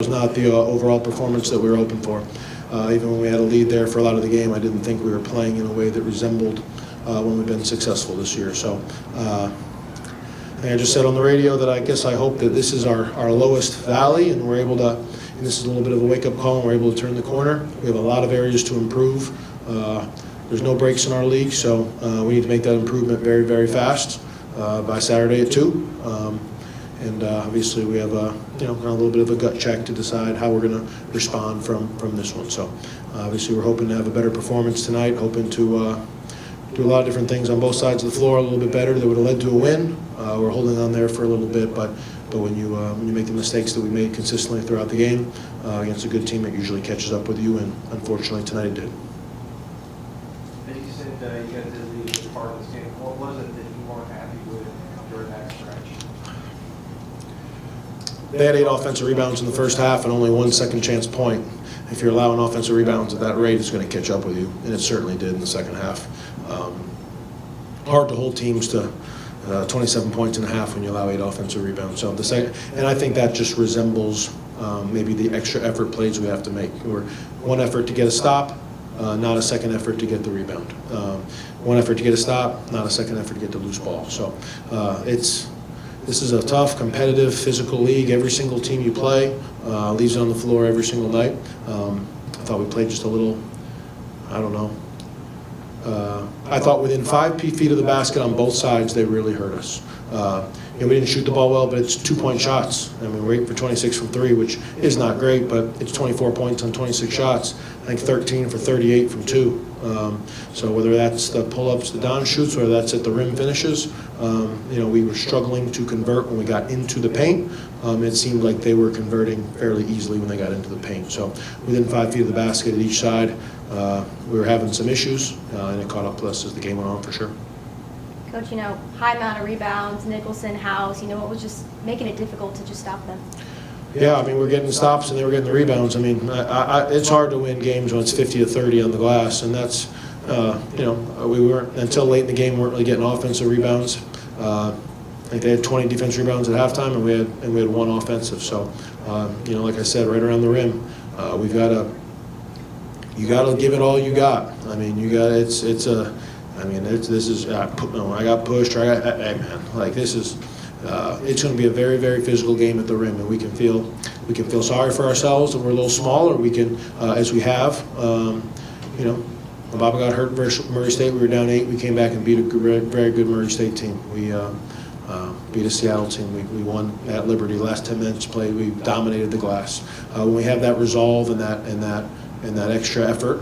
was not the overall performance that we were hoping for. Even when we had a lead there for a lot of the game, I didn't think we were playing in a way that resembled when we've been successful this year. So I just said on the radio that I hope that this is our lowest valley, and we're able to, and this is a little bit of a wake-up call, and we're able to turn the corner. We have a lot of areas to improve. There's no breaks in our league, so we need to make that improvement very, very fast by Saturday at 2. And obviously we have a little bit of a gut check to decide how we're going to respond from this one. So obviously we're hoping to have a better performance tonight, hoping to do a lot of different things on both sides of the floor a little bit better that would have led to a win. We're holding on there for a little bit, but when you make the mistakes that we made consistently throughout the game against a good team, it usually catches up with you, and unfortunately tonight it did. You said you guys did lead as part of this game. What was it that you weren't happy with during that stretch? They had 8 offensive rebounds in the first half and only 1 second chance point. If you're allowing offensive rebounds at that rate, it's going to catch up with you, and it certainly did in the second half. Hard to hold teams to 27 points in a half when you allow 8 offensive rebounds. So and I think that just resembles maybe the extra effort plays we have to make. We're one effort to get a stop, not a second effort to get the rebound. One effort to get a stop, not a second effort to get the loose ball. So this is a tough, competitive, physical league. Every single team you play leaves it on the floor every single night. I thought we played just a little, I don't know. I thought within 5 feet of the basket on both sides, they really hurt us. We didn't shoot the ball well, but it's 2-point shots. I mean, we're 8 for 26 from 3, which is not great, but it's 24 points on 26 shots. I think 13 for 38 from 2. So whether that's the pull-ups, the down shoots, whether that's at the rim finishes, we were struggling to convert when we got into the paint. It seemed like they were converting fairly easily when they got into the paint. So within 5 feet of the basket at each side, we were having some issues, and it caught up to us as the game went on for sure. Coach, high amount of rebounds, Nicholson, House, what was just making it difficult to just stop them? Yeah, I mean, we're getting stops and they were getting the rebounds. I mean, it's hard to win games when it's 50-30 on the glass, and that's, we weren't, until late in the game, we weren't really getting offensive rebounds. I think they had 20 defensive rebounds at halftime, and we had 1 offensive. So, like I said, right around the rim, you got to give it all you got. I mean, I got pushed, or hey man, like this is, it's going to be a very, very physical game at the rim, and we can feel sorry for ourselves that we're a little small, or we can, as we have, Baba got hurt versus Murray State. We were down 8. We came back and beat a very good Murray State team. We beat a Seattle team. We won at Liberty. Last 10 minutes played, we dominated the glass. When we have that resolve and that extra effort,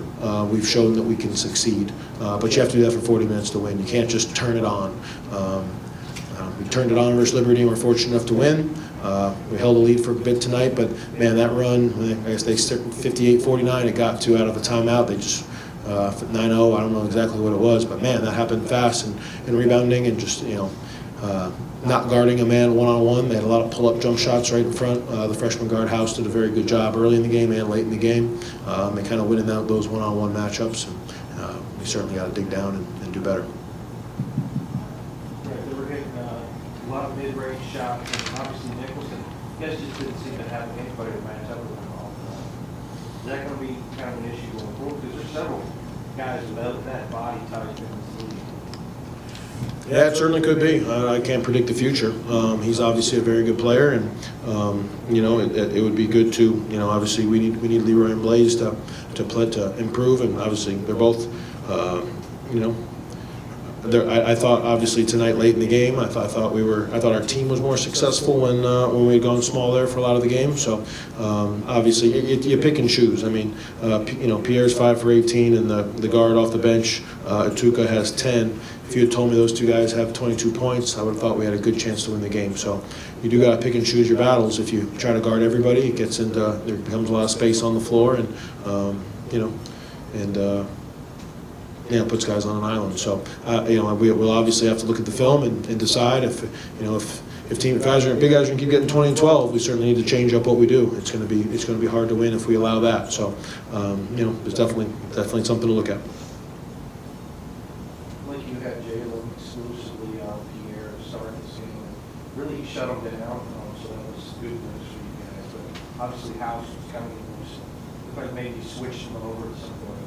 we've shown that we can succeed. But you have to do that for 40 minutes to win. You can't just turn it on. We turned it on versus Liberty, and we're fortunate enough to win. We held a lead for a bit tonight, but man, that run, I guess they started 58-49. It got to out of a timeout. They just 9-0. I don't know exactly what it was, but man, that happened fast, and rebounding and just not guarding a man one-on-one. They had a lot of pull-up jump shots right in front. The freshman guard House did a very good job early in the game and late in the game. They kind of winning out those one-on-one matchups, and we certainly got to dig down and do better. They were hitting a lot of mid-range shots, and obviously Nicholson, you guys just didn't seem to have anybody to match up with them all. Is that going to be kind of an issue going forward? Because there's several guys with that body type in this league. Yeah, it certainly could be. I can't predict the future. He's obviously a very good player, and it would be good to obviously we need Leroy and Blaze to improve, and obviously they're both I thought obviously tonight late in the game I thought our team was more successful when we had gone small there for a lot of the game. So obviously you pick and choose. I mean Pierre's 5 for 18, and the guard off the bench Atuka has 10. If you had told me those two guys have 22 points, I would have thought we had a good chance to win the game. So you do got to pick and choose your battles. If you try to guard everybody, there becomes a lot of space on the floor, and puts guys on an island. So we'll obviously have to look at the film and decide if big guys are going to keep getting 20 and 12, we certainly need to change up what we do. It's going to be hard to win if we allow that. So there's definitely something to look at. You had Jalen exclusively on Pierre starting this game. Really, he shut him down, so that was good news for you guys. But obviously House was coming in, looked like maybe switched him over at some point.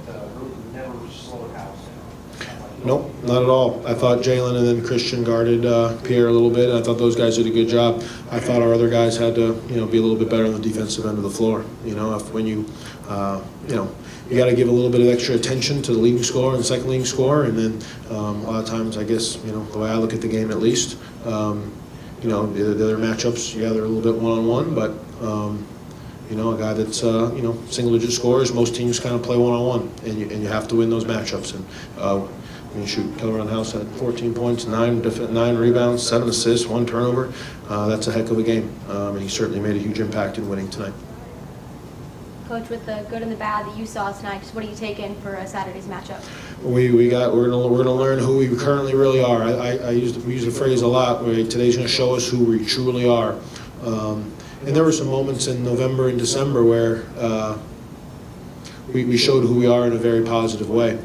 But really never slowed House down. Nope, not at all. I thought Jalen and then Christian guarded Pierre a little bit, and I thought those guys did a good job. I thought our other guys had to, be a little bit better on the defensive end of the floor. When you got to give a little bit of extra attention to the leading scorer and the second leading scorer, and then a lot of times, I guess, the way I look at the game at least, the other matchups, yeah, they're a little bit one-on-one, but a guy that's single-digit scores, most teams kind of play one-on-one, and you have to win those matchups. And Keller House had 14 points, 9 rebounds, 7 assists, 1 turnover. That's a heck of a game, and he certainly made a huge impact in winning tonight. Coach, with the good and the bad that you saw tonight, just what are you taking for Saturday's matchup? We're gonna learn who we currently really are. We use the phrase a lot. Where today's gonna show us who we truly are. And there were some moments in November and December where we showed who we are in a very positive way.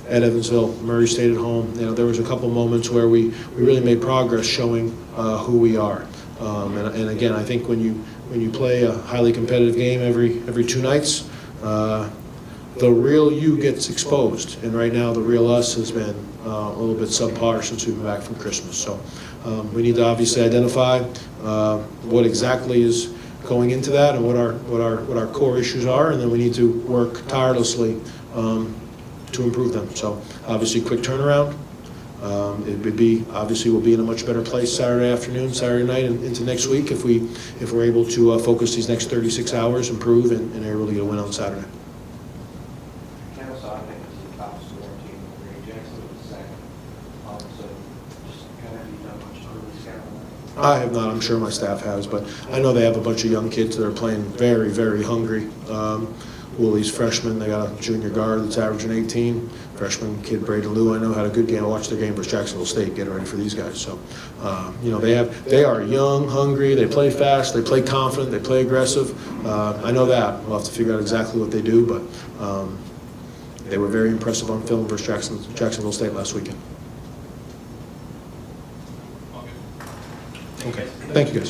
At Evansville, Murray stayed at home. There was a couple moments where we really made progress showing who we are. And again, I think when you play a highly competitive game every 2 nights, the real you gets exposed. And right now, the real us has been a little bit subpar since we've been back from Christmas. So we need to obviously identify what exactly is going into that and what our core issues are, and then we need to work tirelessly to improve them. So obviously, quick turnaround. We'll be in a much better place Saturday afternoon, Saturday night, and into next week if we're able to focus these next 36 hours, improve, and are able to get a win on Saturday. Kennesaw, I think, is the top scoring team in the grade. Jackson was second. So just kind of you know much early scout on that. I have not. I'm sure my staff has, but I know they have a bunch of young kids that are playing very, very hungry. Wooley's freshman. They got a junior guard that's averaging 18. Freshman kid Braden Liu, I know, had a good game. I watched their game versus Jacksonville State, getting ready for these guys. So, they are young, hungry. They play fast. They play confident. They play aggressive. I know that. We'll have to figure out exactly what they do, but they were very impressive on film versus Jacksonville State last weekend. Okay. Thank you, guys.